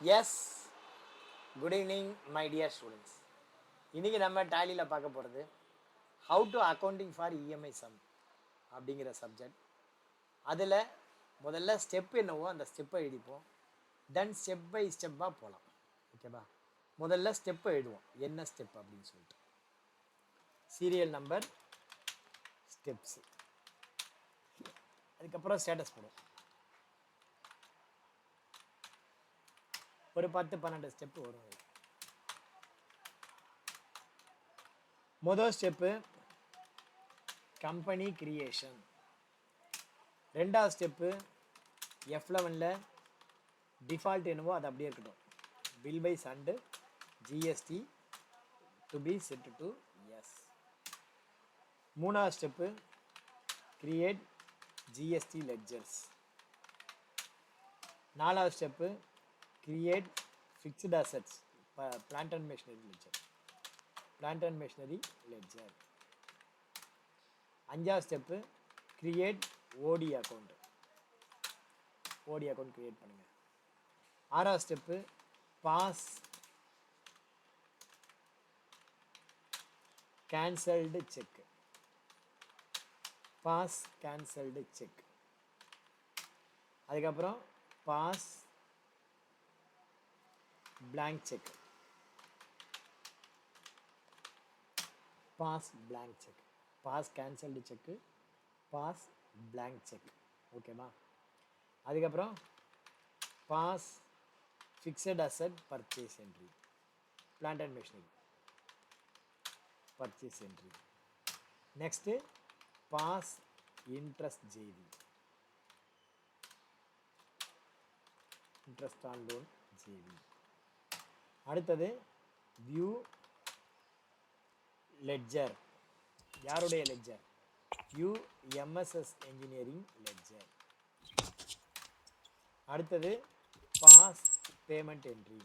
S, good evening my dear students. இன்றைக்கி நம்ம டேலியில் பார்க்க போகிறது how to accounting for EMI sum அப்படிங்கிற சப்ஜெக்ட். அதில் முதல்ல ஸ்டெப் என்னவோ அந்த ஸ்டெப்பை எழுதிப்போம், தென் ஸ்டெப் பை ஸ்டெப்பாக போகலாம். ஓகேவா? முதல்ல ஸ்டெப்பை எழுதுவோம், என்ன ஸ்டெப் அப்படின்னு சொல்லிட்டு. சீரியல் நம்பர், ஸ்டெப்ஸு, அதுக்கப்புறம் ஸ்டேட்டஸ் போடுவோம். ஒரு 10-12 ஸ்டெப்பு வரும். முதல் ஸ்டெப்பு கம்பெனி கிரியேஷன். ரெண்டாவது ஸ்டெப்பு F11ல் டிஃபால்ட் என்னவோ அது அப்படியே இருக்கட்டும், bill wise and GST to be set to yes. மூணாவது ஸ்டெப்பு கிரியேட் ஜிஎஸ்டி லெட்ஜர்ஸ். நாலாவது step create fixed assets, plant and machinery ledger, plant and machinery ledger. அஞ்சாவது step create OD account, OD account create பண்ணுங்க. ஆறாவது step pass cancelled cheque, pass cancelled check. அதுக்கப்புறம் pass blank check, pass blank check, pass cancelled check, pass blank check. ஓகேவா? அதுக்கப்புறம் pass fixed asset purchase entry, plant and machinery purchase entry. next pass interest JV, interest on loan JV. அடுத்தது view ledger. யாருடைய ledger? UMSS engineering ledger. அடுத்தது pass payment entry.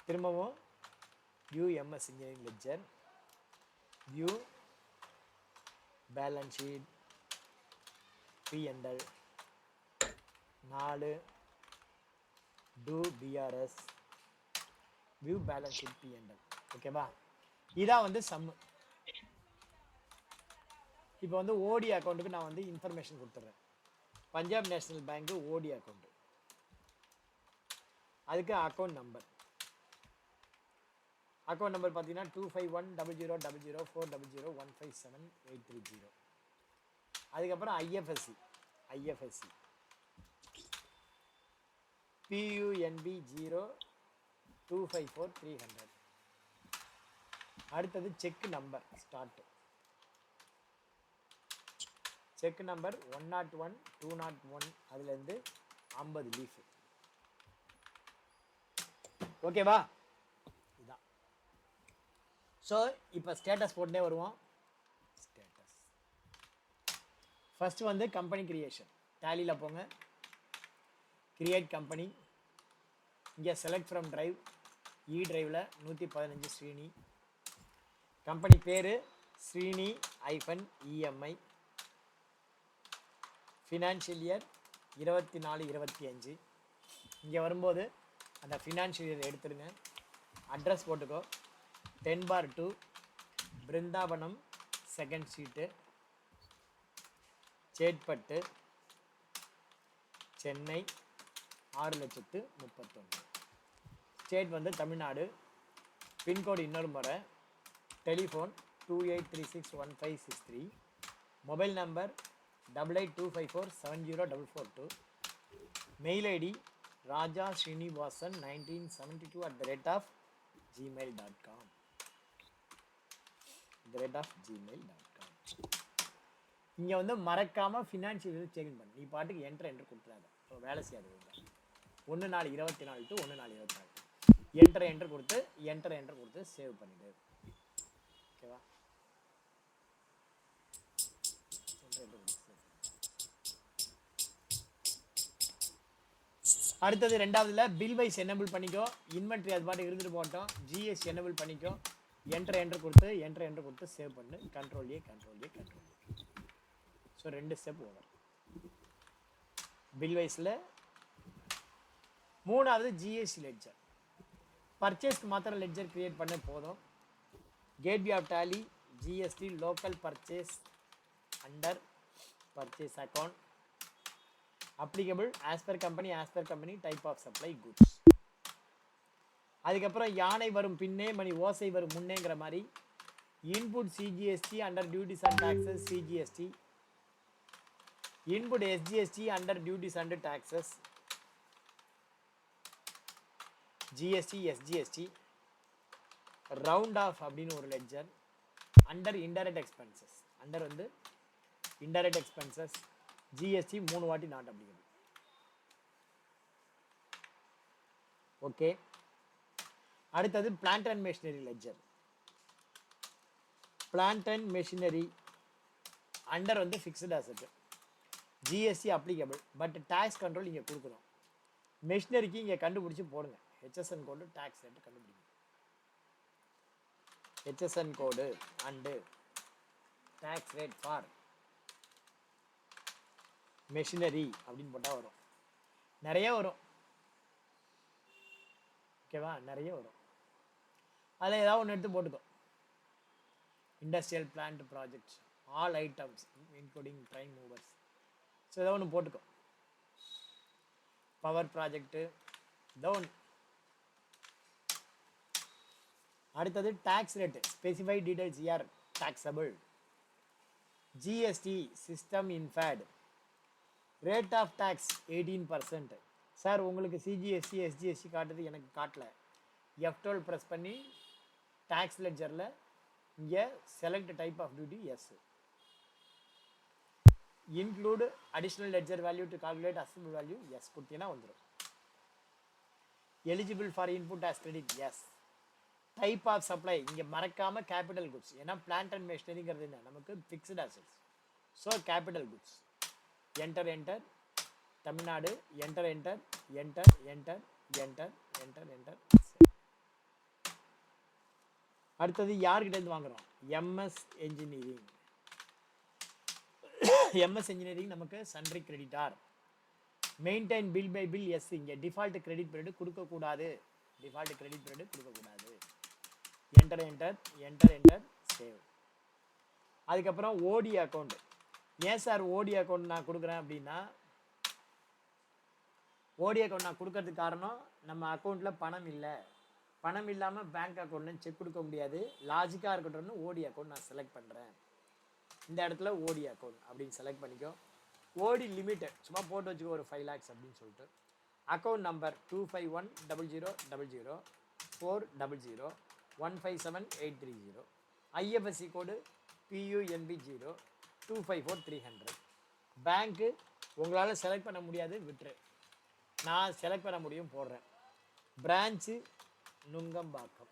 திரும்பவும் UMS engineering ledger, view balance sheet, P&L. 4 do BRS, view balance sheet P&L. ஓகேவா? இதான் வந்து some. இப்போ வந்து ஓடி அக்கௌண்ட்டுக்கு நான் வந்து இன்ஃபர்மேஷன் கொடுத்துட்றேன். பஞ்சாப் நேஷனல் பேங்க்கு ஓடி அக்கௌண்ட், அதுக்கு அக்கௌண்ட் நம்பர். அக்கௌண்ட் நம்பர் பார்த்தீங்கன்னா 2510000040015780. அதுக்கப்புறம் ஐஎஃப்எஸ்சி, ஐஎஃப்எஸ்சி PUNB 0254300. அடுத்தது check number start, check number 101 201, அதுலேருந்து 50 லீஃப். ஓகேவா? இதுதான். ஸோ இப்போ ஸ்டேட்டஸ் போட்டுட்டே வருவோம். ஸ்டேட்டஸ் ஃபர்ஸ்ட் வந்து கம்பெனி கிரியேஷன். டேலியில் போங்க, கிரியேட் கம்பெனி. இங்கே செலக்ட் ஃப்ரம் டிரைவ், இ டிரைவில் 115 ஸ்ரீனி. கம்பெனி பேர் ஸ்ரீனி -EMI. Financial year 24-25. இங்கே வரும்போது அந்த ஃபினான்ஷியல் இயர் எடுத்துருங்க. அட்ரஸ் போட்டுக்கோ, 10/2 Brindavanam, second street, Chetpet, Chennai 6,31,000. State வந்து தமிழ்நாடு. பின்கோடு இன்னொரு முறை, telephone 28361563, mobile number 8825470442, mail ID rajasrinivasan1972@gmail.com. இங்கே வந்து மறக்காமல் ஃபினான்ஷியல் இயர் சேஞ்ச் பண்ணு. நீ பாட்டுக்கு என்ட்ரு கொடுத்துறாங்க, வேலை செய்யாது. 1/4/24 to 1/4/24 என்ட்ரு கொடுத்து சேவ் பண்ணிடு. ஓகேவா? அடுத்தது ரெண்டாவதுல பில் வைஸ் எனேபிள் பண்ணிக்கோ, இன்வென்ட்ரி அது பாட்டு இருந்துட்டு போட்டோம், ஜிஎஸ்டி எனேபிள் பண்ணிக்கோ. என்ட்ரு கொடுத்து சேவ் பண்ணு. Control A. So 2 step over. Bill வைஸில் மூணாவது ஜிஎஸ்டி லெட்ஜர். பர்ச்சேஸ்க்கு மாத்திரம் லெட்ஜர் கிரியேட் பண்ண போதும். Gateway of Tally GST local purchase under purchase account applicable as per company type of supply goods. அதுக்கப்புறம் யானை வரும் பின்னே மணி ஓசை வரும் முன்னேங்கிற மாதிரி input CGST under duties and taxes CGST, input SGST under duties and taxes GST SGST, round off அப்படின்னு ஒரு ledger under indirect expenses, under வந்து இன்டைரக்ட் எக்ஸ்பென்சஸ் ஜிஎஸ்டி 3 வாட்டி நாட் அப்ளிகபிள். ஓகே, அடுத்தது plant and machinery ledger. Plant and machinery under வந்து fixed asset GST applicable, but tax control இங்கே கொடுக்குறோம். மெஷினரிக்கு இங்கே கண்டுபிடிச்சி போடுங்க. ஹெச்எஸ்என் கோடு டேக்ஸ் ரேட்டு கண்டுபிடிங்க. HSN code and tax rate for machinery அப்படின்னு போட்டால் வரும். நிறைய வரும். ஓகேவா, நிறைய வரும். அதில் ஏதாவது ஒன்று எடுத்து போட்டுக்கோ. Industrial plant projects all items including train movers. So ஏதாவது ஒன்று போட்டுக்கோ. பவர் ப்ராஜெக்ட்டு ஏதோ ஒன்று. அடுத்தது tax rate specify details are taxable. GST system இன்ஃபேட் ரேட் ஆஃப் டேக்ஸ் 18%. சார் உங்களுக்கு சிஜிஎஸ்டி எஸ்ஜிஎஸ்டி காட்டுது, எனக்கு காட்டல. F12 ப்ரெஸ் பண்ணி டேக்ஸ் லெட்ஜரில் இங்கே select type of duty yes. Include additional ledger value to calculate assessable value yes கொடுத்தீங்கன்னா வந்துடும். Eligible for input as credit yes. Type of supply இங்கே மறக்காமல் கேபிட்டல் குட்ஸ். ஏன்னா பிளான்ட் அண்ட் மெஷினரிங்கிறது என்ன, நமக்கு fixed assets. So capital goods. Enter enter Tamil Nadu, enter enter enter enter enter enter enter. அடுத்தது யார்கிட்டேருந்து வாங்குகிறோம்? MS engineering. எம்எஸ் என்ஜினியரிங் நமக்கு sundry creditor. Maintain bill by bill yes. இங்கே டிஃபால்ட் கிரெடிட் பீரியட் கொடுக்கக்கூடாது. டிஃபால்ட் கிரெடிட் பீரியட் கொடுக்கக்கூடாது. Enter enter enter enter save. அதுக்கப்புறம் OD account. ஏன் sir ஓடி அக்கௌண்ட் நான் கொடுக்குறேன் அப்படின்னா, ஓடி அக்கௌண்ட் நான் கொடுக்கறதுக்கு காரணம் நம்ம அக்கௌண்ட்டில் பணம் இல்லை. பணம் இல்லாமல் பேங்க் அக்கௌண்ட்னு செக் கொடுக்க முடியாது. லாஜிக்காக இருக்கட்டும்னு ஓடி அக்கௌண்ட் நான் செலக்ட் பண்ணுறேன். இந்த இடத்துல ஓடி அக்கௌண்ட் அப்படின்னு செலக்ட் பண்ணிக்கோ. ஓடி லிமிட்டட் சும்மா போட்டு வச்சுக்கோ, ஒரு 5 lakhs அப்படின்னு சொல்லிட்டு. Account number 2510000040015780. ஐஎஃப்எஸ்சி கோடு PUNB 0254300. பேங்க்கு உங்களால் செலக்ட் பண்ண முடியாது, விட்டுரு. நான் செலக்ட் பண்ண முடியும், போடுறேன். Branch Nungambakkam.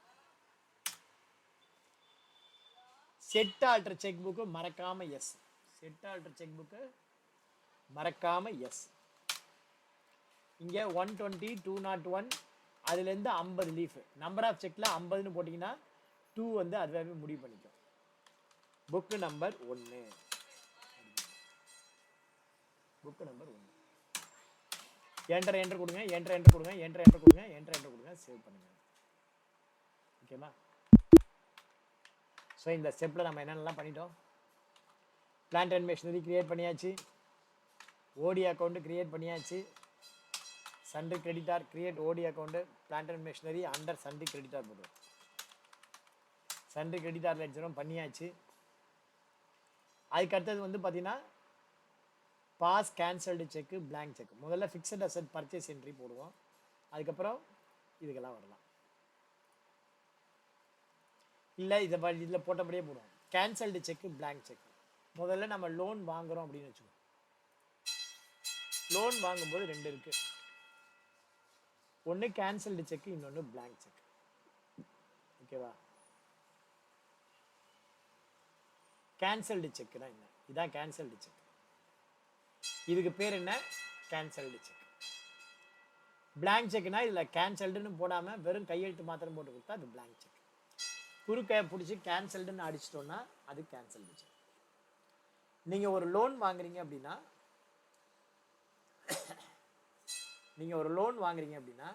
Set alter cheque book மறக்காம yes. Set alter cheque book மறக்காம எஸ். இங்கே 120 201 அதுலேருந்து 50 லீஃப். நம்பர் ஆஃப் செக்கில் 50ன்னு போட்டிங்கன்னா 2 வந்து அதுவே முடிவு பண்ணிக்கும். Book number 1. Book number 1. Enter enter கொடுங்க, என்டர் என்டர் கொடுங்க, என்டர் என்டர் கொடுங்க, என்டர் என்டர் கொடுங்க, சேவ் பண்ணுங்க. ஓகேவா? ஸோ இந்த ஸ்டெப்பில் நம்ம என்னென்னலாம் பண்ணிட்டோம்? பிளான்ட் அண்ட் மெஷினரி கிரியேட் பண்ணியாச்சு. ஓடி அக்கௌண்ட்டு கிரியேட் பண்ணியாச்சு. சன்ட்ரி கிரெடிட்டார் கிரியேட் ஓடி account plant and machinery under sundry creditor போடுவோம். சன்ட்ரி கிரெடிட்டார் லெட்ஜரும் பண்ணியாச்சு. அதுக்கு அடுத்தது வந்து பார்த்தீங்கன்னா pass cancelled cheque blank cheque. முதல்ல ஃபிக்ஸட் அசெட் பர்ச்சேஸ் என்ட்ரி போடுவோம். அதுக்கப்புறம் இதுக்கெல்லாம் வரலாம். இல்லை இதில் போட்டபடியே போடுவோம். Cancelled cheque blank cheque. முதல்ல நம்ம லோன் வாங்குகிறோம் அப்படின்னு வச்சுக்கோம். லோன் வாங்கும்போது 2 இருக்குது. ஒன்று கேன்சல்டு செக்கு, இன்னொன்று பிளாங்க் செக். ஓகேவா? கேன்சல்டு செக்குனா என்ன? இதான் கேன்சல்டு செக். இதுக்கு பேர் என்ன? Cancelled check. பிளாங்க் செக்னா இதில் கேன்சல்டுன்னு போடாமல் வெறும் கையெழுத்து மாத்திரம் போட்டு கொடுத்தா அது பிளாங்க் செக். குறுக்கையை பிடிச்சி கேன்சல்டுன்னு அடிச்சிட்டோன்னா அது கேன்சல்டு செக். நீங்கள் ஒரு லோன் வாங்குறீங்க அப்படின்னா நீங்கள் ஒரு லோன் வாங்குறீங்க அப்படின்னா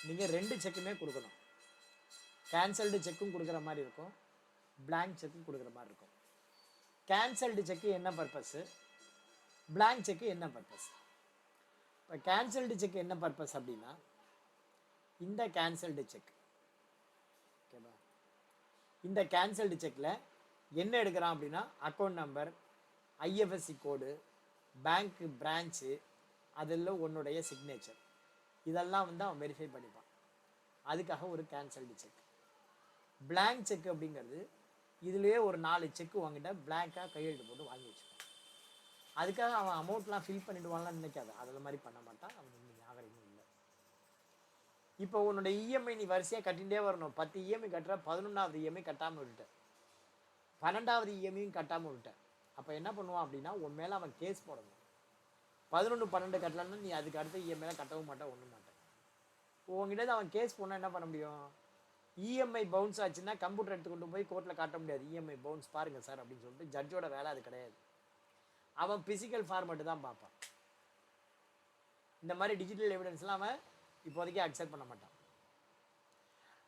நீங்கள் 2 செக்குமே கொடுக்கணும். கேன்சல்டு செக்கும் கொடுக்குற மாதிரி இருக்கும், பிளாங்க் செக்கும் கொடுக்குற மாதிரி இருக்கும். கேன்சல்டு செக்கு என்ன பர்பஸ்ஸு, பிளாங்க் செக்கு என்ன பர்பஸ்? இப்போ கேன்சல்டு செக் என்ன பர்பஸ் அப்படின்னா, இந்த கேன்சல்டு செக் ஓகேவா, இந்த கேன்சல்டு செக்கில் என்ன எடுக்கிறான் அப்படின்னா அக்கௌண்ட் நம்பர், ஐஎஃப்எஸ்சி கோடு, பேங்க்கு பிரான்ச்சு, அதில் உன்னுடைய சிக்னேச்சர், இதெல்லாம் வந்து அவன் வெரிஃபை பண்ணிப்பான். அதுக்காக ஒரு கேன்சல்டு செக். பிளாங்க் செக் அப்படிங்கிறது இதுலேயே ஒரு 4 செக்கு வாங்கிட்ட பிளாங்காக கையெழுத்து போட்டு வாங்கி வச்சுப்பான். அதுக்காக அவன் அமௌண்ட்லாம் ஃபில் பண்ணிவிடுவான்லாம் நினைக்காது, அதில் மாதிரி பண்ண மாட்டான். அவன் ஞாபகம் இல்லை. இப்போ உன்னோட இஎம்ஐ நீ வரிசையாக கட்டிகிட்டே வரணும். 10 இஎம்ஐ கட்டுற, 11வது இஎம்ஐ கட்டாமல் விட்டுட்டேன், 12வது இஎம்ஐயும் கட்டாமல் விட்டேன். அப்போ என்ன பண்ணுவான் அப்படின்னா உன் மேலே அவன் கேஸ் போடணும். 11, 12 கட்டலன்னா நீ அதுக்கு அடுத்த இஎம்ஐலாம் கட்டவும் மாட்டேன், ஒன்றும் மாட்டேன். உங்ககிட்ட அவன் கேஸ் போனால் என்ன பண்ண முடியும்? இஎம்ஐ பவுன்ஸ் ஆச்சுன்னா கம்ப்யூட்டர் எடுத்து கொண்டு போய் கோர்ட்டில் காட்ட முடியாது. இஎம்ஐ பவுன்ஸ் பாருங்கள் சார் அப்படின்னு சொல்லிட்டு ஜட்ஜோட வேலை அது கிடையாது. அவன் பிசிக்கல் ஃபார்மேட்டு தான் பார்ப்பான். இந்த மாதிரி டிஜிட்டல் எவிடன்ஸ்லாம் அவன் இப்போதைக்கு அக்செப்ட் பண்ண மாட்டான்.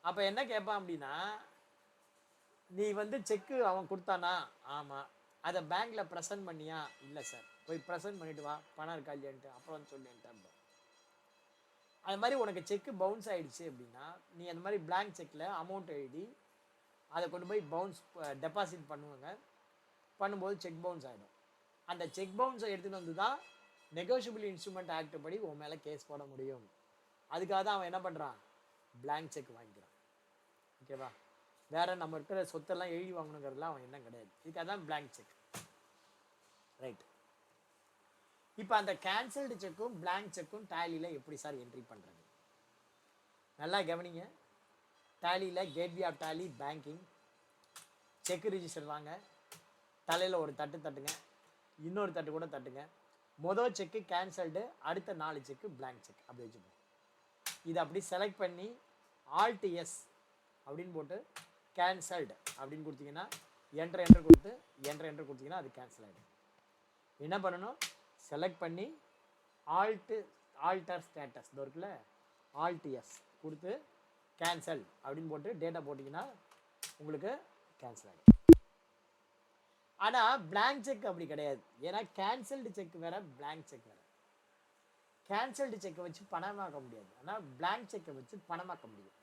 அப்போ என்ன கேட்பான் அப்படின்னா, நீ வந்து செக்கு அவன் கொடுத்தானா? ஆமாம். அதை பேங்க்கில் ப்ரெசென்ட் பண்ணியா? இல்லை சார். போய் ப்ரெசென்ட் பண்ணிட்டு வா, பணம் இருக்கா இல்லையான்ட்டு அப்புறம் வந்து சொல்லிட்டேன். அது மாதிரி உனக்கு செக்கு பவுன்ஸ் ஆகிடுச்சு அப்படின்னா நீ அந்த மாதிரி பிளாங்க் செக்கில் அமௌண்ட் எழுதி அதை கொண்டு போய் பவுன்ஸ் டெபாசிட் பண்ணுவாங்க. பண்ணும்போது செக் பவுன்ஸ் ஆகிடும். அந்த செக் பவுன்ஸை எடுத்துகிட்டு வந்து தான் நெகோஷியபிள் இன்ஸ்ட்ருமெண்ட் ஆக்ட் படி உன் மேலே கேஸ் போட முடியும். அதுக்காக தான் அவன் என்ன பண்ணுறான்? பிளாங்க் செக் வாங்கிக்கிறான். ஓகேவா? வேற நம்ம இருக்கிற சொத்தெல்லாம் எழுதி வாங்கணுங்கிறதுலாம் அவன் என்ன கிடையாது. இதுக்காக தான் பிளாங்க் செக். ரைட். இப்போ அந்த கேன்சல்டு செக்கும் பிளாங்க் செக்கும் டேலியில் எப்படி சார் என்ட்ரி பண்ணுறது? நல்லா கவனிங்க. டேலியில் gateway of Tally banking, cheque register வாங்க, தலையில் ஒரு தட்டு தட்டுங்க, இன்னொரு தட்டு கூட தட்டுங்க. மொதல் செக்கு கேன்சல்டு, அடுத்த 4 செக்கு பிளாங்க் செக் அப்படி வச்சுப்போம். இதை அப்படி செலக்ட் பண்ணி ஆல்ட் எஸ் அப்படின்னு போட்டு கேன்சல்டு அப்படின்னு கொடுத்தீங்கன்னா என்ட்ரு கொடுத்து என்ட்ரு கொடுத்தீங்கன்னா அது கேன்சல் ஆகிடும். என்ன பண்ணணும்? செலக்ட் பண்ணி ஆல்டர் ஸ்டேட்டஸ் இருக்குல்ல, ஆல்ட் எஸ் கொடுத்து கேன்சல் அப்படின்னு போட்டு டேட்டா போட்டிங்கன்னா உங்களுக்கு கேன்சல் ஆகிடும். ஆனால் பிளாங்க் செக் அப்படி கிடையாது. ஏன்னா கேன்சல்டு செக் வேற, பிளாங்க் செக் வேற. கேன்சல்டு செக்கை வச்சு பணமாக்க முடியாது, ஆனால் பிளாங்க் செக்கை வச்சு பணமாக்க முடியும்.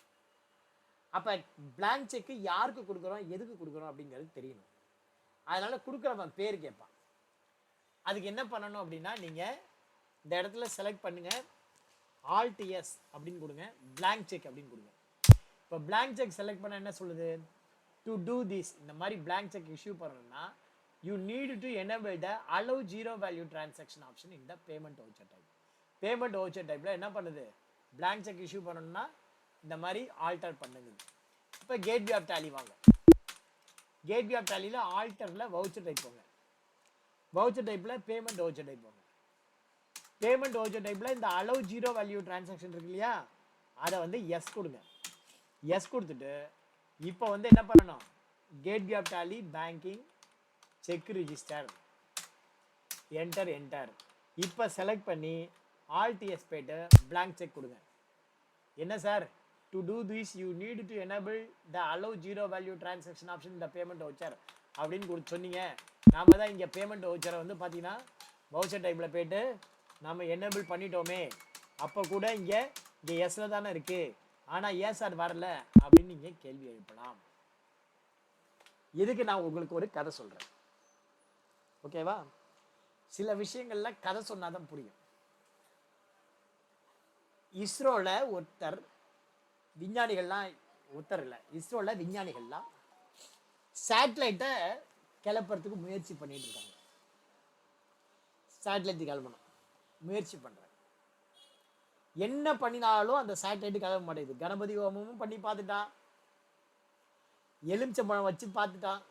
அப்போ பிளாங்க் செக்கு யாருக்கு கொடுக்குறோம், எதுக்கு கொடுக்குறோம் அப்படிங்கிறது தெரியணும். அதனால கொடுக்குறவன் பேர் கேட்பான். அதுக்கு என்ன பண்ணணும் அப்படின்னா நீங்கள் இந்த இடத்துல செலக்ட் பண்ணுங்க, ஆல்ட் எஸ் அப்படின்னு கொடுங்க, பிளாங்க் செக் அப்படின்னு கொடுங்க. இப்போ பிளாங்க் செக் செலக்ட் பண்ண என்ன சொல்லுது? டு டூ திஸ், இந்த மாதிரி பிளாங்க் செக் இஷ்யூ பண்ணணும்னா you need to enable the allow zero value transaction option இந்த payment voucher type. Payment voucher டைப்பில் என்ன பண்ணுது? பிளாங்க் செக் இஷ்யூ பண்ணணும்னா இந்த மாதிரி ஆல்டர் பண்ணுங்க. இப்போ கேட்வே ஆஃப் டேலி வாங்க. கேட்வே ஆஃப் டேலியில் ஆல்டரில் வவுச்சர் டைப் போங்க. வவுச்சர் டைப்பில் பேமெண்ட் வவுச்சர் டைப் போங்க. பேமெண்ட் வவுச்சர் டைப்பில் இந்த அலோவ் ஜீரோ வேல்யூ டிரான்சாக்ஷன் இருக்கு இல்லையா, அதை வந்து எஸ் கொடுங்க. எஸ் கொடுத்துட்டு இப்போ வந்து என்ன பண்ணணும்? Gateway of Tally banking cheque register enter. இப்போ செலக்ட் பண்ணி ஆல்ட் எஸ் போய்ட்டு பிளாங்க் செக் கொடுங்க. என்ன sir? To do this you need to enable the allow zero value transaction option இந்த பேமெண்ட் வவுச்சர் அப்படின்னு கொடுத்து சொன்னீங்க. நாம் தான் இங்கே பேமெண்ட் வவுச்சரை வந்து பார்த்தீங்கன்னா வவுச்சர் டைப்பில் போய்ட்டு நம்ம எனேபிள் பண்ணிட்டோமே, அப்போ கூட இங்கே எஸ்ல தானே இருக்குது, ஆனால் ஏன் சார் வரல அப்படின்னு நீங்கள் கேள்வி எழுப்பலாம். இதுக்கு நான் உங்களுக்கு ஒரு கதை சொல்கிறேன். ஓகேவா? சில விஷயங்கள்ல கதை சொன்னாதான் புரியும். இஸ்ரோவில் ஒருத்தர் விஞ்ஞானிகள்லாம், ஒருத்தர் இல்லை, இஸ்ரோவில் விஞ்ஞானிகள்லாம் சேட்டலைட்டை கிளப்புறதுக்கு முயற்சி பண்ணிட்டு இருக்காங்க. சேட்டலைட் கிளம்பணும் முயற்சி பண்ணுறாங்க. என்ன பண்ணினாலும் அந்த சேட்டலைட்டு கிளம்ப மாட்டேங்குது. கணபதி ஹோமமும் பண்ணி பார்த்துட்டான், எலுமிச்சம்பழம் வச்சு பார்த்துட்டான்,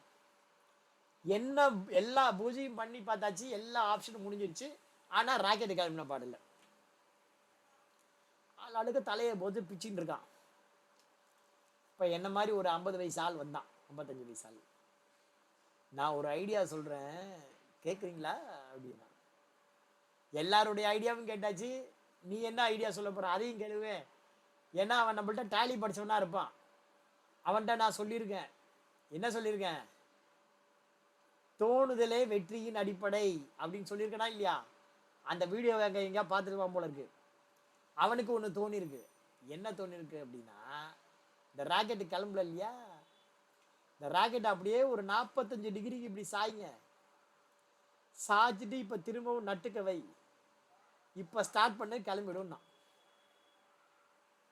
என்ன எல்லா பூஜையும் பண்ணி பார்த்தாச்சு, எல்லா ஆப்ஷனும் முடிஞ்சிருச்சு. ஆனால் ராக்கெட்டு கிளம்பின பாடல. ஆளுக்கு தலையை போது பிச்சுன்னு இருக்கான். இப்போ என்ன மாதிரி ஒரு 50 வயசு ஆள் வந்தான், 55 வயசு ஆள். நான் ஒரு ஐடியா சொல்கிறேன், கேட்குறீங்களா அப்படின்னா. எல்லாருடைய ஐடியாவும் கேட்டாச்சு, நீ என்ன ஐடியா சொல்ல போற அதையும் கேளுவே. ஏன்னா அவன் நம்மள்ட்ட டேலி படிச்சவனா இருப்பான். அவன்கிட்ட நான் சொல்லியிருக்கேன், என்ன சொல்லியிருக்கேன், தோணுதலே வெற்றியின் அடிப்படை அப்படின்னு சொல்லியிருக்கேனா இல்லையா? அந்த வீடியோ எங்கேயா பார்த்துருவான் போல இருக்கு. அவனுக்கு ஒன்று தோணி இருக்கு. என்ன தோணி இருக்கு அப்படின்னா, இந்த ராக்கெட்டு கிளம்பல இல்லையா, இந்த ராக்கெட் அப்படியே ஒரு 45 டிகிரிக்கு இப்படி சாய்ங்க, சாய்ச்சிட்டு இப்போ திரும்பவும் நட்டுக்க வை, இப்போ ஸ்டார்ட் பண்ண கிளம்பிடும்.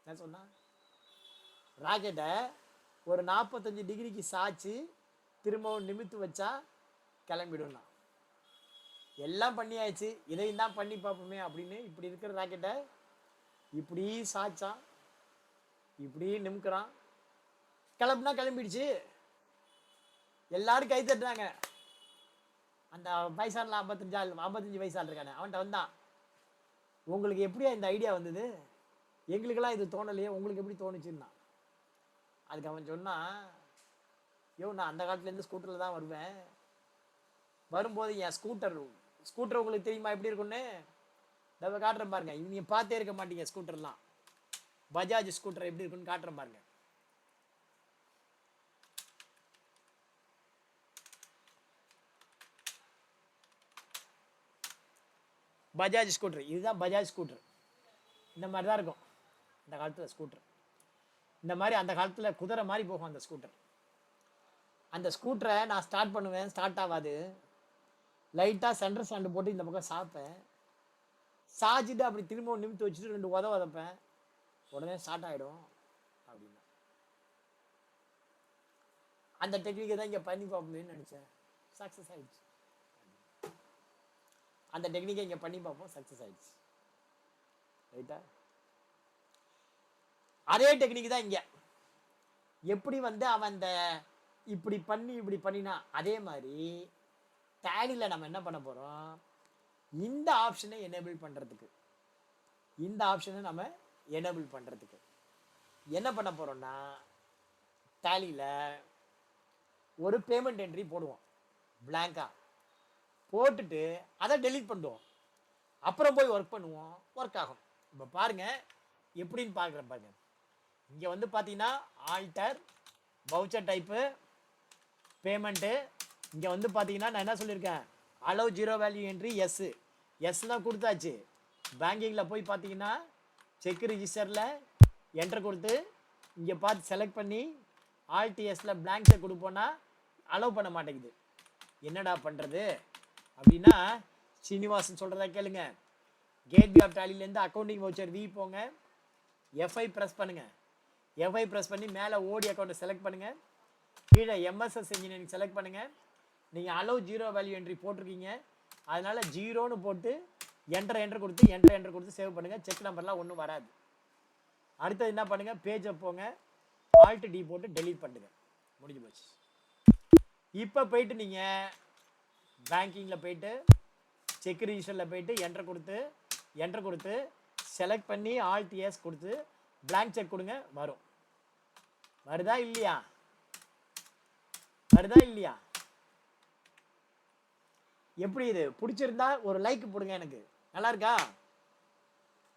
என்ன சொன்னா, ராக்கெட்டை ஒரு 45 டிகிரிக்கு சாய்ச்சி திரும்பவும் நிமித்து வச்சா கிளம்பிடும். எல்லாம் பண்ணியாச்சு, இதையும் தான் பண்ணி பார்ப்போமே அப்படின்னு இப்படி இருக்கிற ராக்கெட்டை இப்படி சாய்ச்சான், இப்படி நிமிக்கிறான், கிளம்புனா கிளம்பிடுச்சு. எல்லாரும் கை தட்டுறாங்க. அந்த வயசான 55 வயசால் இருக்கானே அவன்கிட்ட வந்தான், உங்களுக்கு எப்படியா இந்த ஐடியா வந்தது, எங்களுக்கெல்லாம் இது தோணலையே, உங்களுக்கு எப்படி தோணுச்சுன்னா. அதுக்கு அவன் சொன்னான், நான் அந்த காலத்துலேருந்து ஸ்கூட்டரில் தான் வருவேன், வரும்போது என் ஸ்கூட்டர் உங்களுக்கு தெரியுமா எப்படி இருக்குன்னு, நம்ம காட்டுறேன் பாருங்க. நீங்க பார்த்தே இருக்க மாட்டீங்க ஸ்கூட்டர்லாம், பஜாஜ் ஸ்கூட்டர் எப்படி இருக்குன்னு காட்டுறேன் பாருங்க. பஜாஜ் ஸ்கூட்டர், இதுதான் பஜாஜ் ஸ்கூட்டர். இந்த மாதிரி தான் இருக்கும் இந்த காலத்தில் ஸ்கூட்டர். இந்த மாதிரி அந்த காலத்தில் குதிரை மாதிரி போகும் அந்த ஸ்கூட்டர். அந்த ஸ்கூட்டரை நான் ஸ்டார்ட் பண்ணுவேன், ஸ்டார்ட் ஆகாது. லைட்டாக சென்டர் ஸ்டாண்டு போட்டு இந்த பக்கம் சாப்பேன், சாய்ச்சிட்டு அப்படி திரும்ப நிமித்து வச்சுட்டு 2 உதப்பேன், உடனே ஸ்டார்ட் ஆகிடும் அப்படின்னா. அந்த டெக்னிக்கை தான் இங்கே பண்ணி பார்ப்போம்னு நினச்சேன், சக்ஸஸ் ஆயிடுச்சு. அந்த டெக்னிக்கை இங்கே பண்ணி பார்ப்போம், சக்ஸஸ் ஆயிடுச்சு. ரைட்டா? அதே டெக்னிக் தான் இங்கே. எப்படி அவன் அந்த இப்படி பண்ணினா, அதே மாதிரி டேலியில் நம்ம என்ன பண்ண போகிறோம், இந்த ஆப்ஷனை எனேபிள் பண்ணுறதுக்கு என்ன பண்ண போகிறோம்னா, டேலியில் ஒரு பேமெண்ட் என்ட்ரி போடுவோம், பிளாங்கா போட்டுட்டு அதை டெலீட் பண்ணுவோம், அப்புறம் போய் ஒர்க் பண்ணுவோம், ஒர்க் ஆகும். இப்போ பாருங்க எப்படின்னு பார்க்குறேன் பாருங்க. இங்கே பார்த்தீங்கன்னா ஆல்டர் வவுச்சர் டைப்பு பேமெண்ட்டு. இங்கே பார்த்தீங்கன்னா நான் என்ன சொல்லியிருக்கேன், அலோவ் 0 வேல்யூ என்ட்ரி எஸ்லாம் கொடுத்தாச்சு. பேங்கிங்கில் போய் பார்த்தீங்கன்னா செக் ரிஜிஸ்டரில் என்டர் கொடுத்து இங்கே பார்த்து செலக்ட் பண்ணி ஆல்டிஎஸில் பிளாங்க் செக் கொடுப்போன்னா அலோவ் பண்ண மாட்டேங்குது. என்னடா பண்ணுறது அப்படின்னா, ஸ்ரீனிவாசன் சொல்கிறதா கேளுங்க. கேட்வே ஆஃப் டேலிலேருந்து அக்கௌண்டிங் வவுச்சர் வி போங்க, எஃப்ஐ ப்ரெஸ் பண்ணுங்கள். எஃப்ஐ ப்ரெஸ் பண்ணி மேலே ஓடி அக்கௌண்ட்டை செலக்ட் பண்ணுங்கள், கீழே எம்எஸ்எஸ் இன்ஜினியரிங் செலக்ட் பண்ணுங்கள். நீங்கள் அலோவ் 0 வேல்யூ என்ட்ரி போட்டிருக்கீங்க, அதனால் 0ன்னு போட்டு என்டர் கொடுத்து சேவ் பண்ணுங்கள். செக் நம்பர்லாம் ஒன்றும் வராது. அடுத்தது என்ன பண்ணுங்கள், பேஜை போங்க, ஆல்ட் டி போட்டு டெலீட் பண்ணுங்க, முடிஞ்சு போச்சு. இப்போ போயிட்டு நீங்கள் பேங்கிங்கில் போயிட்டு செக் ரிஜிஸ்டரில் போயிட்டு என்டர் கொடுத்து செலக்ட் பண்ணி ஆல்ட் எஸ் கொடுத்து பிளாங்க் செக் கொடுங்க, வருதா இல்லையா? எப்படி இது பிடிச்சிருந்தா ஒரு லைக் போடுங்க, எனக்கு நல்லா இருக்கா?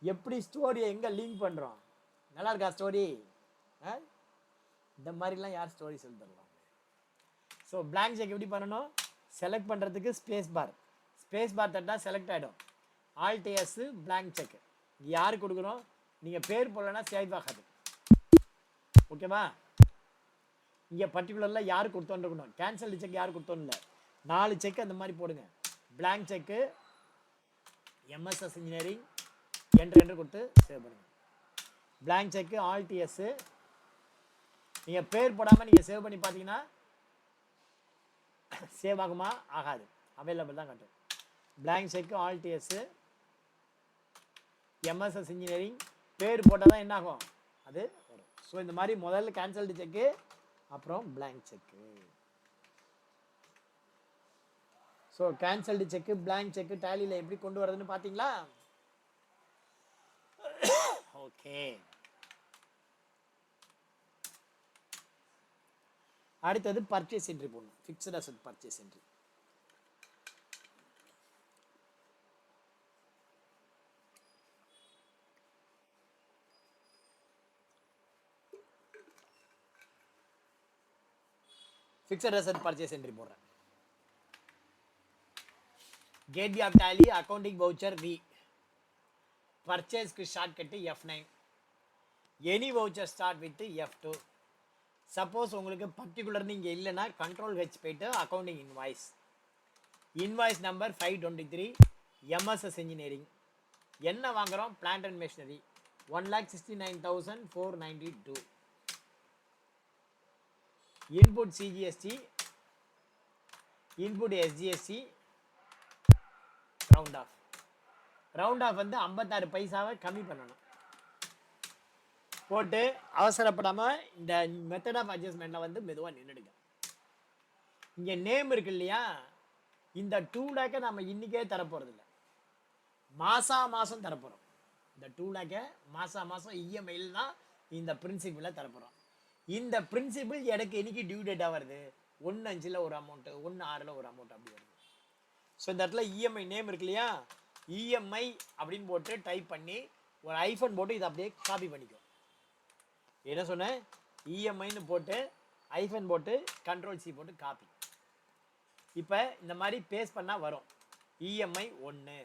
எப்படி ஸ்டோரியை எங்கே லிங்க் பண்ணுறோம், நல்லா இருக்கா ஸ்டோரி? இந்த மாதிரிலாம் யார் ஸ்டோரி சொல்லி தருவாங்க? ஸோ பிளாங்க் செக் எப்படி பண்ணணும், செலக்ட் பண்ணுறதுக்கு ஸ்பேஸ் பார் தட்டா செலக்ட் ஆகிடும். ஆல்ட் எஸ் பிளாங்க் செக் யார் கொடுக்குறோம், நீங்கள் பேர் போடலன்னா சேவ் ஆகாது, ஓகேவா? இங்கே பர்டிகுலரில் யார் கொடுத்தோன்னு இருக்கணும், கேன்சல் செக் யார் கொடுத்தோன்னு இல்லை, 4 செக் அந்த மாதிரி போடுங்க. பிளாங்க் செக்கு எம்எஸ்எஸ் இன்ஜினியரிங் என்ட்ரு கொடுத்து சேவ் பண்ணுங்கள். பிளாங்க் செக்கு ஆல்ட் எஸ், நீங்கள் பேர் போடாமல் நீங்கள் சேவ் பண்ணி பார்த்தீங்கன்னா சேவ் ஆகுமா? ஆகாது, அவைலபிள் தான் காட்டும். பிளாங்க் செக்கு ஆல்ட் எஸ் எம்எஸ்எஸ் இன்ஜினியரிங் பேர் போட்டால் தான் என்ன ஆகும், அது வரும். ஸோ இந்த மாதிரி முதல்ல கேன்சல்டு செக்கு, அப்புறம் blank cheque. So cancelled cheque blank cheque டேலியில் எப்படி கொண்டு வரதுன்னு பார்த்தீங்களா? ஓகே, அடுத்தது பர்ச்சேஸ் என்ட்ரி போடணும், fixed asset purchase entry. Fixed asset purchase entry போடுறேன். Gateway of Tally accounting voucher V பர்ச்சேஸ்க்கு shortcut F9. Any voucher start with F2. Suppose உங்களுக்கு பர்டிகுலர்னு இங்கே இல்லைன்னா கண்ட்ரோல் ஹெச் போயிட்டு accounting invoice number 523 MSS engineering. என்ன வாங்குகிறோம்? Plant and machinery 1,69,492. Input CGST, input SGST, round of வந்து 56 பைசாவை கம்மி பண்ணணும். போட்டு அவசரப்படாமல் இந்த மெத்தட் ஆஃப் அட்ஜஸ்ட்மெண்ட்டில் வந்து மெதுவாக நின்றுடுங்க. இங்கே நேம் இருக்கு இல்லையா, இந்த 2 லேக்கை நம்ம இன்றைக்கே தரப்போகிறதில்ல, மாதம் தரப்போகிறோம். இந்த 2 லேக்கை மாதம் இஎம்ஐயில் தான் இந்த பிரின்சிபிளில் தரப்போகிறோம். இந்த பிரின்சிபிள் எனக்கு இன்னைக்கு டியூ டேட்டாக வருது. 1/5 ஒரு அமௌண்ட்டு, 1/6 ஒரு அமௌண்ட் அப்படி வருது. ஸோ இந்த இடத்துல இஎம்ஐ நேம் இருக்கு இல்லையா, இஎம்ஐ அப்படின்னு போட்டு டைப் பண்ணி ஒரு ஐஃபோன் போட்டு இதை அப்படியே காப்பி பண்ணிக்கும். என்ன சொன்னேன்? இஎம்ஐன்னு போட்டு ஐஃபோன் போட்டு கண்ட்ரோல் சி போட்டு காப்பி. இப்போ இந்த மாதிரி பேஸ்ட் பண்ணால் வரும். இஎம்ஐ 1.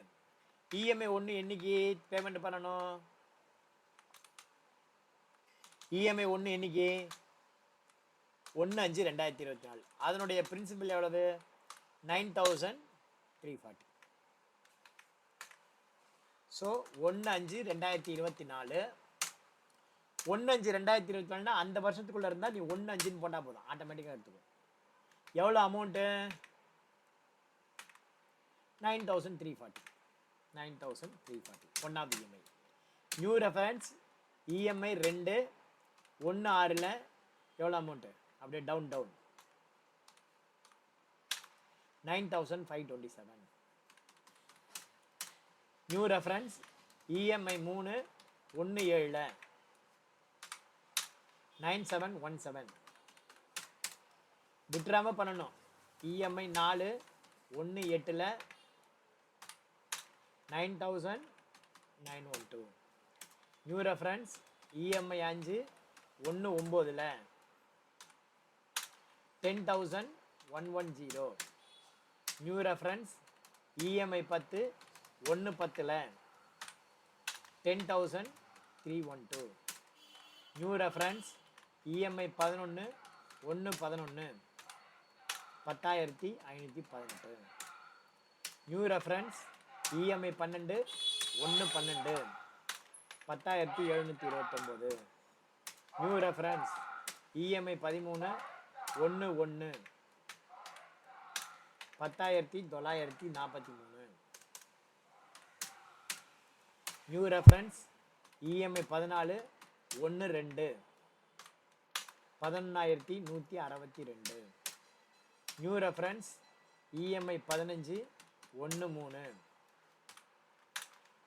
இஎம்ஐ 1 என்னைக்கு பேமெண்ட் பண்ணணும்? இஎம்ஐ 1 என்னைக்கு? 1/5/2024. அதனுடைய பிரின்சிபல் எவ்வளவு? 9,340. ஸோ 1/5/2024. 1/5/2024 அந்த வருஷத்துக்குள்ளே இருந்தால் நீ 1/5ன்னு போட்டால் போதும், ஆட்டோமேட்டிக்காக எடுத்துக்கும். எவ்வளோ amount? 9,340. 9,340 one of EMI. New reference EMI 2 1/6 எவ்வளோ அமௌண்ட்டு? அப்படியே டவுன் 9,527. New reference EMI 3 1/7 9,717. விட்டுறாமல் பண்ணணும். EMI 4 1/8 9,912. New reference EMI 5 1/9 10,110. New reference EMI 10 1/10 10,312. New reference EMI 11 1/11 10,518. New reference EMI 12 1/12 10,729. New reference EMI 13 1/1 10,943. New reference EMI 14 1/2 11,162. New reference EMI 15 1/3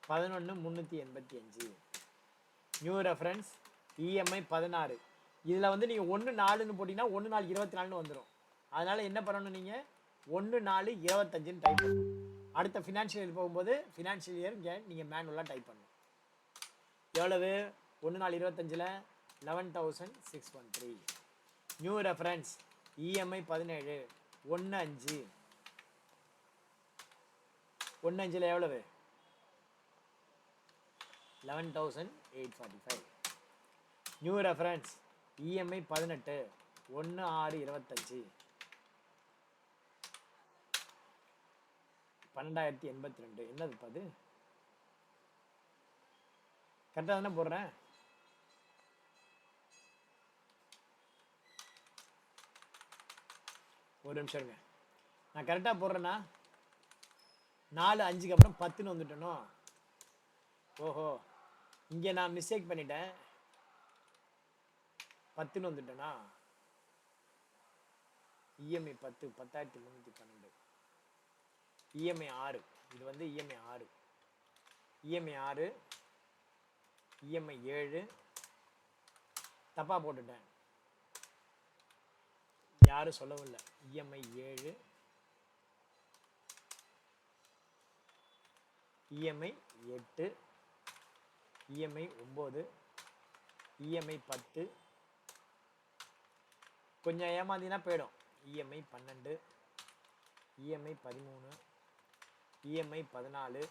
11,385. New reference EMI 16. இதில் வந்து நீங்கள் 1/4ன்னு போட்டிங்கன்னா 1/4/24 வந்துடும். அதனால் என்ன பண்ணணும்? நீங்கள் 1/4/25 டைப் பண்ணணும். அடுத்த ஃபினான்ஷியல் இயர் போகும்போது ஃபினான்ஷியல் இயர் இங்கே நீங்கள் மேனுவலாக டைப் பண்ணணும். எவ்வளவு? 1/4/25 11,613. நியூ ரெஃபரன்ஸ் இஎம்ஐ 17 1/5 1/5 எவ்வளவு? 11,845. New reference EMI 18 1/6/25 12,082. என்னது அது? கரெக்டாக தானே போடுறேன்? ஒரு நிமிஷம் இருங்க, நான் கரெக்டாக போடுறேன்னா 4/5க்கு அப்புறம் 10ன்னு வந்துட்டேனோ? ஓஹோ, இங்கே நான் மிஸ்டேக் பண்ணிட்டேன், 10ன்னு வந்துட்டேனா? இஎம்ஐ 10 10,312. இஎம்ஐ 6. இது வந்து இஎம்ஐ 6. இஎம்ஐ 6 இஎம்ஐ 7 தப்பாக போட்டுட்டேன், யாரும் சொல்லவும் இல்லை. EMI 7 EMI 8 EMI 9 EMI 10. கொஞ்சம் ஏமாந்தீங்கன்னா போயிடும். EMI 12, EMI 13, EMI 14,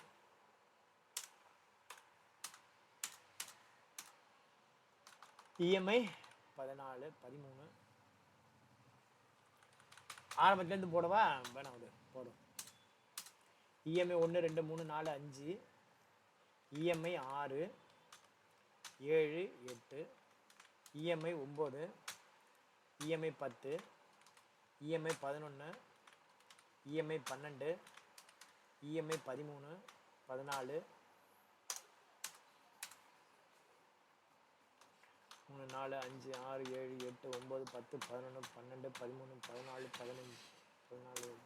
EMI 14, 13. ஆரம்பத்துலேருந்து போடவா? வேணாம் விடு, போடும். EMI 1 2 3 4 5, EMI 6 7 8, EMI 9, EMI 10, EMI 11, EMI 12, EMI 13 14 3 4 5 6 7 8 9 10 11 12 13 14 15 14.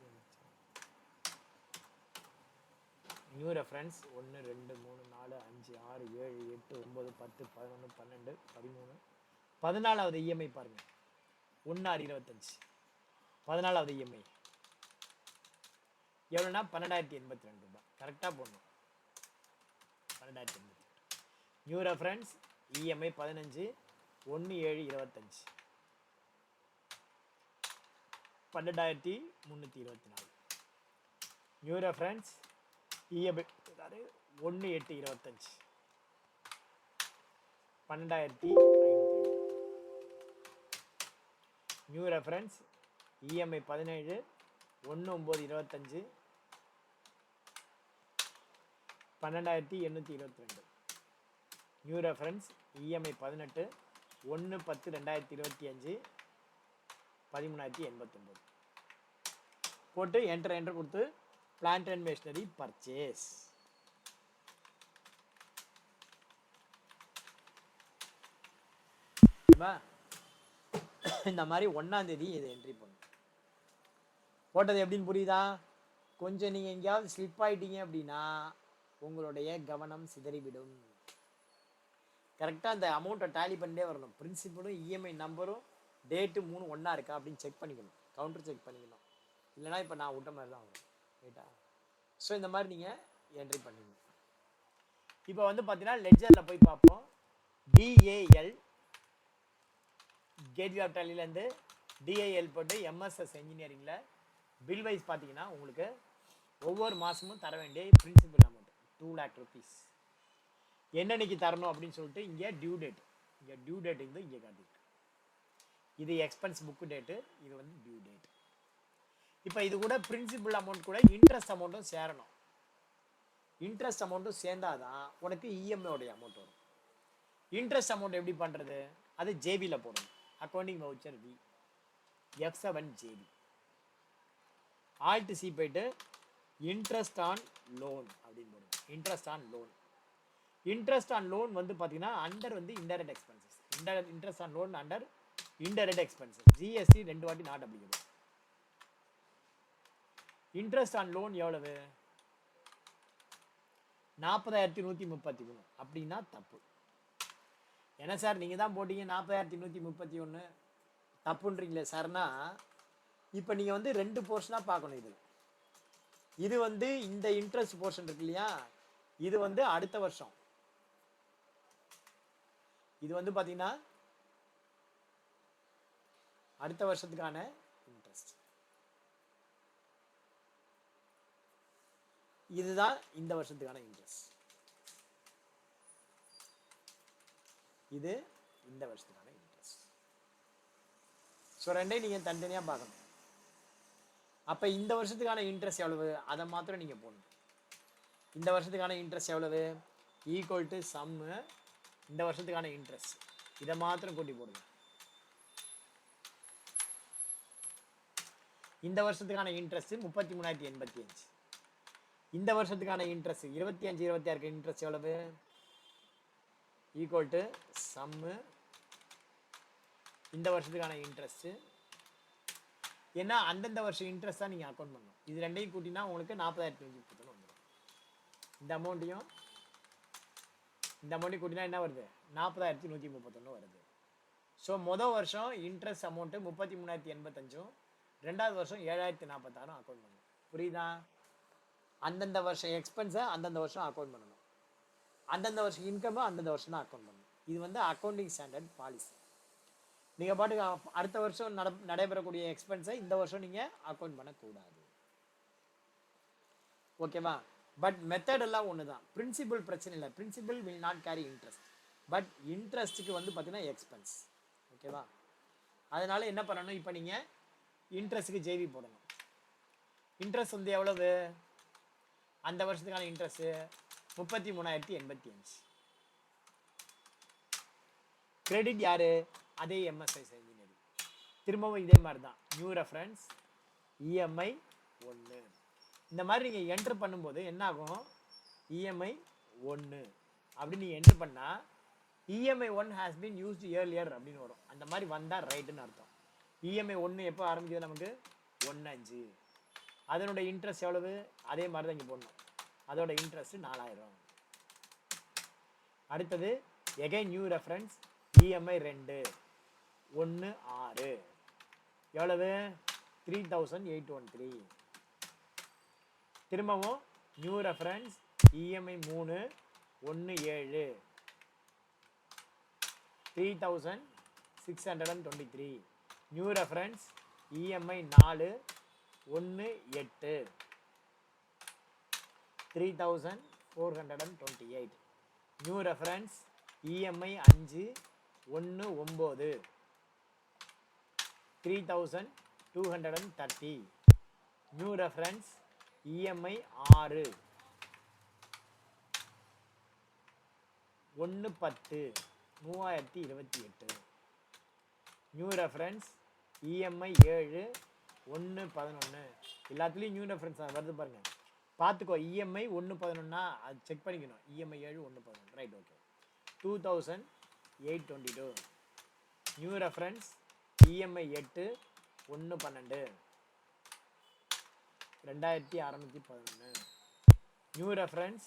New reference 1 2 3 4 5 6 7 8 9 10 11 12 13. 14வது EMI பாருங்க, 1/25. 14வது இஎம்ஐ எவ்வளோனா 12,082 ரூபாய். கரெக்டாக போடணும், 12,082. New reference EMI 15 1/7/25, 12,324. New reference EMI 1/8/25, 12,570. New reference EMI 17 1/9/25, 12,822. New reference EMI 18 1/10/2025, 13,089. போட்டு என்டர் கொடுத்து பிளான்ட் அண்ட் மெஷினரி பர்ச்சேஸ். இந்த மாதிரி 1ஆம் தேதி இதை என்ட்ரி பண்ணும். போட்டது எப்படின்னு புரியுதா? கொஞ்சம் நீங்கள் எங்கேயாவது ஸ்லிப் ஆகிட்டீங்க அப்படின்னா உங்களுடைய கவனம் சிதறிவிடும். கரெக்டாக அந்த அமௌண்ட்டை டேலி பண்ணிட்டே வரணும். பிரின்சிபலும் இஎம்ஐ நம்பரும் டேட்டு 3 ஒன்றா இருக்கா அப்படின்னு செக் பண்ணிக்கணும், கவுண்டர் செக் பண்ணிக்கணும். இல்லைனா இப்போ நான் விட்ட மாதிரி தான் வரும், ரைட்டா? ஸோ இந்த மாதிரி நீங்கள் என்ட்ரி பண்ணிக்கணும். இப்போ வந்து பார்த்தீங்கன்னா லெட்ஜரில் போய் பார்ப்போம். டிஏஎல் கேட்வே ஆஃப் டேலிலேருந்து டிஏஎல் போட்டு எம்எஸ்எஸ் இன்ஜினியரிங்கில் பில் வைஸ் பார்த்தீங்கன்னா உங்களுக்கு ஒவ்வொரு மாதமும் தர வேண்டிய பிரின்சிபல் அமௌண்ட் 2 lakh rupees. என்னன்னைக்கு தரணும் அப்படின்னு சொல்லிட்டு இங்கே டியூ டேட், இங்கே டியூ டேட் இங்கே காட்டியிருக்கு. இது எக்ஸ்பென்ஸ் புக்கு டேட்டு, இது வந்து டியூ டேட். இப்போ இது கூட பிரின்சிபல் அமௌண்ட் கூட இன்ட்ரெஸ்ட் அமௌண்ட்டும் சேரணும். இன்ட்ரெஸ்ட் அமௌண்ட்டும் சேர்ந்தாதான் உனக்கு இஎம்ஐயோடைய அமௌண்ட் வரும். இன்ட்ரெஸ்ட் அமௌண்ட் எப்படி பண்ணுறது? அது ஜேபியில் போடணும். Accounting voucher V F7 JP. Alt C போயிட்டு இன்ட்ரெஸ்ட் ஆன் லோன் அப்படின்னு போடுங்க. Interest on loan. Interest on loan வந்து பார்த்தீங்கன்னா அண்டர் வந்து indirect expenses. Interest on loan under indirect expenses. GST 2 வாட்டி not applicable. Interest on loan எவ்வளவு? 40,133. அப்படின்னா தப்பு. என்ன சார் நீங்கள் தான் போட்டீங்க 40,131 தப்புன்றீங்களே சார்னா, இப்போ நீங்கள் வந்து 2 போர்ஷனாக பார்க்கணும். இதில் இது வந்து இந்த இன்ட்ரெஸ்ட் போர்ஷன் இருக்கு இல்லையா, இது வந்து அடுத்த வருஷம். இது வந்து பார்த்தீங்கன்னா அடுத்த வருஷத்துக்கான இன்ட்ரெஸ்ட். இதுதான் இந்த வருஷத்துக்கான இன்ட்ரெஸ்ட். இது இந்த வருஷத்துக்கான இன்ட்ரெஸ்ட். ஸோ ரெண்டையும் நீங்கள் தனித்தனியாக பார்க்கணும். அப்போ இந்த வருஷத்துக்கான இன்ட்ரெஸ்ட் எவ்வளவு அதை மாத்திரம் நீங்கள் போடணும். இந்த வருஷத்துக்கான இன்ட்ரெஸ்ட் எவ்வளவு ஈக்குவல் டு சம்மு இந்த வருஷத்துக்கான இன்ட்ரெஸ்ட், இதை மாத்திரம் கூட்டி போடுங்க. இந்த வருஷத்துக்கான இன்ட்ரெஸ்ட் 33,085. இந்த வருஷத்துக்கான இன்ட்ரெஸ்ட் 25 26 இன்ட்ரெஸ்ட் எவ்வளவு ஈக்குவல் டு சம்மு இந்த வருஷத்துக்கான இன்ட்ரெஸ்ட். ஏன்னா அந்தந்த வருஷம் இன்ட்ரெஸ்ட் தான் நீங்கள் அக்கௌண்ட் பண்ணணும். இது ரெண்டையும் கூட்டினா உங்களுக்கு 40,131 வந்துடும். இந்த அமௌண்ட்டையும் கூட்டினா என்ன வருது? 40,131 வருது. ஸோ மொதல் வருஷம் இன்ட்ரெஸ்ட் அமௌண்ட்டு 33,085, ரெண்டாவது வருஷம் 7,046 அக்கௌண்ட் பண்ணணும். புரியுதா? அந்தந்த வருஷம் எக்ஸ்பென்ஸை அந்தந்த வருஷம் அக்கௌண்ட் பண்ணணும், அந்தந்த வருஷம் இன்கம்மை அந்தந்த வருஷம் தான் அக்கௌண்ட் பண்ணணும். இது வந்து அக்கௌண்டிங் ஸ்டாண்டர்ட் பாலிசி. நீங்கள் பாட்டுக்கு அடுத்த வருஷம் நடைபெறக்கூடிய எக்ஸ்பென்ஸை இந்த வருஷம் நீங்கள் அக்கௌண்ட் பண்ணக்கூடாது. ஓகேவா? பட் மெத்தட் எல்லாம் ஒன்று தான். பிரின்சிபல் பிரச்சனை இல்லை. Principal will not carry interest. But இன்ட்ரெஸ்ட்டுக்கு வந்து பார்த்தீங்கன்னா எக்ஸ்பென்ஸ். ஓகேவா? அதனால என்ன பண்ணணும், இப்போ நீங்கள் இன்ட்ரெஸ்ட்டுக்கு ஜேவி போடணும். இன்ட்ரெஸ்ட் வந்து எவ்வளவு? அந்த வருஷத்துக்கான இன்ட்ரெஸ்ட்டு 33,085. கிரெடிட் யாரு? அதே எம்எஸ்ஐஸ் இன்ஜினியரிங். திரும்பவும் இதே மாதிரி தான். New reference EMI 1. இந்த மாதிரி நீங்கள் என்ட்ரு பண்ணும்போது என்ன ஆகும்? இஎம்ஐ 1 அப்படின்னு நீங்கள் என்ட்ரு பண்ணால் EMI 1 has been used earlier அப்படின்னு வரும். அந்த மாதிரி வந்தால் ரைட்டுன்னு அர்த்தம். இஎம்ஐ 1 எப்போ ஆரம்பிக்குது? நமக்கு 1/5. அதனோட இன்ட்ரெஸ்ட் எவ்வளவு? அதே மாதிரி தான் இங்கே போடணும். அதோட இன்ட்ரெஸ்ட் 4,000. அடுத்தது எகைன் நியூ ரெஃபரன்ஸ் இஎம்ஐ 2 1/6 எவ்வளவு? 3,813. திரும்பவும் new reference EMI 3 1/7 3,623. New reference EMI 4 1/8 3,428. New reference EMI 5 1/9 3,230. New reference EMI 6 1/10 3,028. New reference EMI 7 1/11. எல்லாத்துலேயும் நியூ ரெஃபரன்ஸ் வருது பாருங்க, பார்த்துக்கோ. இஎம்ஐ 1/11 அது செக் பண்ணிக்கணும். EMI 7 1/11 right. Okay. 2,822. New reference EMI 8 1/12 2,611. New reference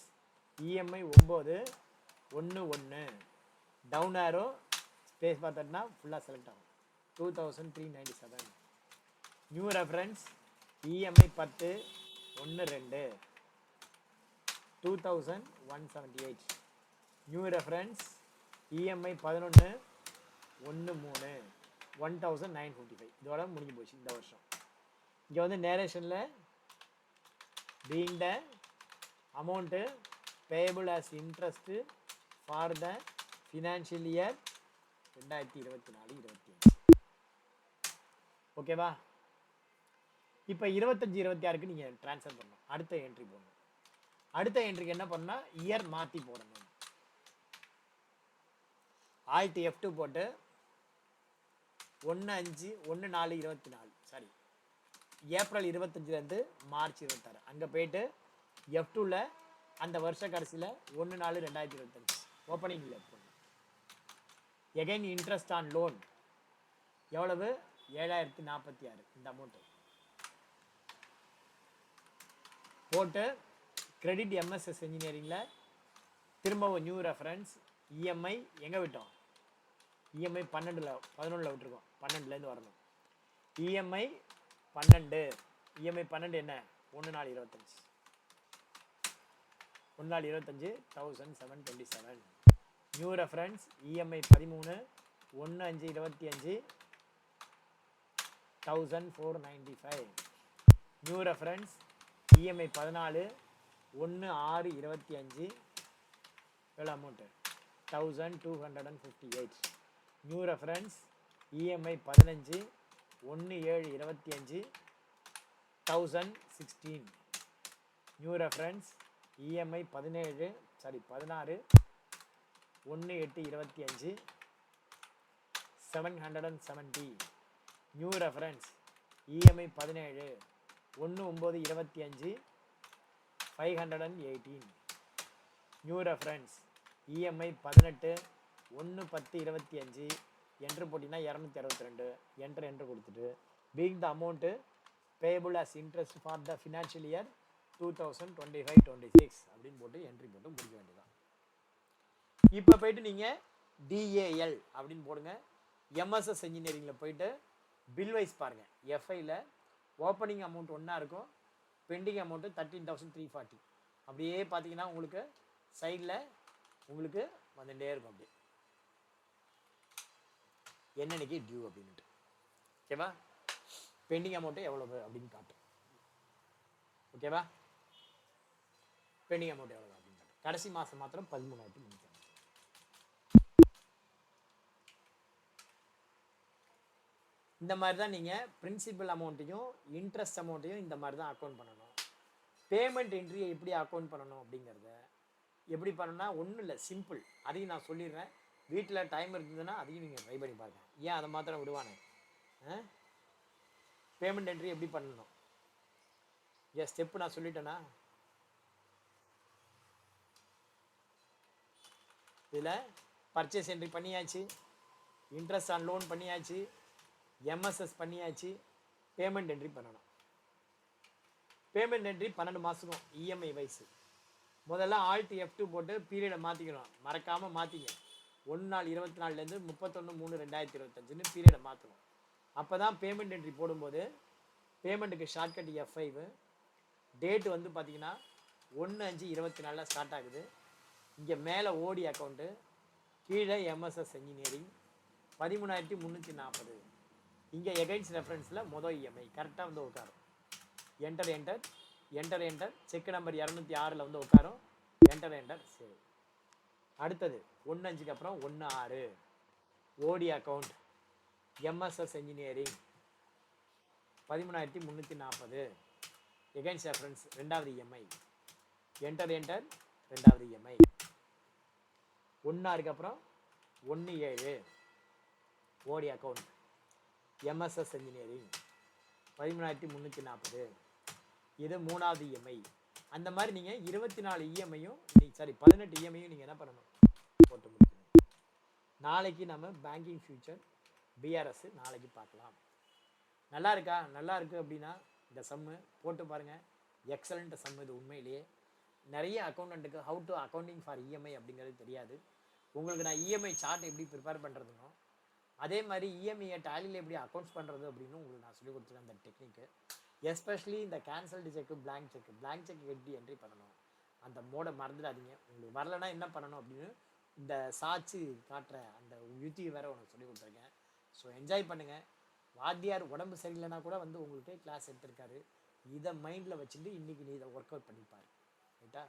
EMI 9 1/1 down arrow space பார்த்தோம்னா ஃபுல்லாக select ஆகும். 2,397. New reference EMI 10 1/2 2,178. New reference EMI 11 1/3 1,955. இதோட முடிஞ்சு போச்சு இந்த வருஷம். இங்கே வந்து நேரேஷனில் being the amount payable as interest for the financial year 2024-25. ஓகேவா? இப்போ 25-26க்கு நீங்கள் ட்ரான்ஸ்ஃபர் பண்ணணும். அடுத்த என்ட்ரி போடணும். அடுத்த என்ட்ரிக்கு என்ன பண்ணால் இயர் மாற்றி போடணும். ஆல்ட் F2 போட்டு 1/5/1/4/24 சாரி ஏப்ரல் 25லேருந்து மார்ச் 26 அங்கே போயிட்டு F2ல அந்த வருஷ கடைசியில் 1/4/2025 ஓப்பனிங்கில் போடணும். எகைன் இன்ட்ரெஸ்ட் ஆன் லோன் எவ்வளவு? 7,046. இந்த அமௌண்ட்டு போட்டு கிரெடிட் எம்எஸ்எஸ் இன்ஜினியரிங்கில் திரும்பவும் நியூ ரெஃபரன்ஸ் இஎம்ஐ எங்கே விட்டோம்? இஎம்ஐ 11 விட்டுருக்கோம். 12லேருந்து வரணும். இஎம்ஐ 12. இஎம்ஐ 12 என்ன? 1/4/25 1/4/25 1,727. New reference EMI 13 1/5/25 1,495. New reference EMI 14 1/6/25 எவ்வளோ amount? 1,258. New reference EMI 15 1/7/25 1,016. New reference EMI 16 1/8/25 770. New reference EMI 17 1/9/25 518. New reference EMI 18 1/10/25 entry போட்டிங்கன்னா 262 என்ட்ரு கொடுத்துட்டு being the amount payable as interest for the financial year 2025-26 அப்படின்னு போட்டு entry போட்டு முடிக்க வேண்டியதான். இப்போ போயிட்டு நீங்கள் டிஏஎல் அப்படின்னு போடுங்க. எம்எஸ்எஸ் இன்ஜினியரிங்கில் போயிட்டு பில் வைஸ் பாருங்கள். எஃப்ஐயில் ஓப்பனிங் அமௌண்ட் ஒன்றா இருக்கும், பெண்டிங் அமௌண்ட்டு 13,340. அப்படியே பார்த்தீங்கன்னா உங்களுக்கு சைடில் உங்களுக்கு வந்துட்டே இருக்கும். அப்படியே என்னன்னைக்கு டியூ அப்படின்ட்டு. ஓகேவா? பெண்டிங் அமௌண்ட்டு எவ்வளவு அப்படின்னு காட்டும். ஓகேவா? பெண்டிங் அமௌண்ட் எவ்வளவு அப்படின்னு காட்டும். கடைசி மாதம் மாத்திரம் 13,350. இந்த மாதிரி தான் நீங்கள் பிரின்சிபல் அமௌண்ட்டையும் இன்ட்ரெஸ்ட் அமௌண்ட்டையும் இந்த மாதிரி தான் அக்கௌண்ட் பண்ணணும். பேமெண்ட் என்ட்ரியை எப்படி அக்கௌண்ட் பண்ணணும் அப்படிங்கிறத எப்படி பண்ணணும்னா ஒன்றும் இல்லை, சிம்பிள். அதையும் நான் சொல்லிடுறேன். வீட்டில் டைம் இருந்ததுன்னா அதையும் நீங்கள் ட்ரை பண்ணி பாருங்க. ஏன் அதை மாத்திரம் விடுவானே? பேமெண்ட் என்ட்ரி எப்படி பண்ணணும்? ஏன் ஸ்டெப்பு நான் சொல்லிட்டேன்னா? இதில் பர்ச்சேஸ் என்ட்ரி பண்ணியாச்சு, இன்ட்ரெஸ்ட் ஆன் லோன் பண்ணியாச்சு, எம்எஸ்எஸ் பண்ணியாச்சு, பேமெண்ட் என்ட்ரி பண்ணணும். பேமெண்ட் என்ட்ரி 12 மாதம் இஎம்ஐ வயசு. முதல்ல ஆல்ட் F2 போட்டு பீரியடை மாற்றிக்கணும். மறக்காமல் மாற்றிங்க. 1/24 31/3/2025 பீரியடை மாற்றணும். அப்போ தான் பேமெண்ட் என்ட்ரி போடும்போது பேமெண்ட்டுக்கு ஷார்ட்கட் F5. டேட்டு வந்து பார்த்தீங்கன்னா 1/5/24 ஸ்டார்ட் ஆகுது. இங்கே மேலே ஓடி அக்கௌண்ட்டு, கீழே எம்எஸ்எஸ் என்ஜினியரிங் 13,340. இங்கே எகைன்ஸ்ட் ரெஃபரன்ஸில் மொதல் இஎம்ஐ கரெக்டாக வந்து உட்காரும். Enter enter enter enter check number 206 வந்து உட்காரும். Enter enter save. அடுத்தது 1/5க்கு அப்புறம் 1/6 ஓடி account MSS engineering 13,340 against reference ரெண்டாவது இஎம்ஐ. என்டர் என்டர் ரெண்டாவது இஎம்ஐ. 1/6க்கு அப்புறம் 1/7 ஓடி அக்கௌண்ட் எம்எஸ்எஸ் என்ஜினியரிங் 13,340. இது மூணாவது இஎம்ஐ. அந்த மாதிரி நீங்கள் 24 இஎம்ஐயும் 18 இஎம்ஐயும் நீங்கள் என்ன பண்ணணும்? போட்டு முடிக்கணும். நாளைக்கு நம்ம பேங்கிங் ஃபியூச்சர் பிஆர்எஸ் நாளைக்கு பார்க்கலாம். நல்லா இருக்கா? நல்லா இருக்குது அப்படின்னா இந்த சம்மு போட்டு பாருங்கள். எக்ஸலண்ட் சம்மு இது. உண்மையிலேயே நிறைய அக்கௌண்டண்ட்டுக்கு how to accounting for EMI அப்படிங்கிறது தெரியாது. உங்களுக்கு நான் இஎம்ஐ சார்ட் எப்படி ப்ரிப்பேர் பண்ணுறதுனோ அதே மாதிரி இஎம்ஐயை டேலியில் எப்படி அக்கௌண்ட்ஸ் பண்ணுறது அப்படின்னு உங்களுக்கு நான் சொல்லிக் கொடுத்துருக்கேன். அந்த டெக்னிக்கு எஸ்பெஷலி இந்த கேன்சல்டு செக்கு, பிளாங்க் செக் எப்படி என்ட்ரி பண்ணணும் அந்த மோடை மறந்துடாதீங்க. உங்களுக்கு வரலைன்னா என்ன பண்ணணும் அப்படின்னு இந்த சாட்சி காட்டுற அந்த யுத்தியை வேறு உனக்கு சொல்லி கொடுத்துருக்கேன். ஸோ என்ஜாய் பண்ணுங்கள். வாத்தியார் உடம்பு சரியில்லைன்னா கூட வந்து உங்களுக்கு கிளாஸ் எடுத்திருக்காரு. இதை மைண்டில் வச்சுட்டு இன்றைக்கி நீ இதை ஒர்க் அவுட் பண்ணிப்பார். ரைட்டா?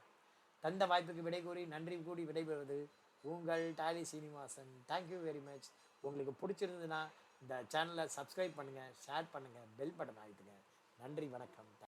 தந்த வாய்ப்புக்கு விடை கூறி நன்றி கூடி விடைபெறுவது உங்கள் Tally Srinivasan. Thank you very much. உங்களுக்கு பிடிச்சிருந்ததுன்னா இந்த சேனலை சப்ஸ்கிரைப் பண்ணுங்கள், ஷேர் பண்ணுங்கள், பெல் பட்டன் ஆகிட்டுங்க. நன்றி, வணக்கம்.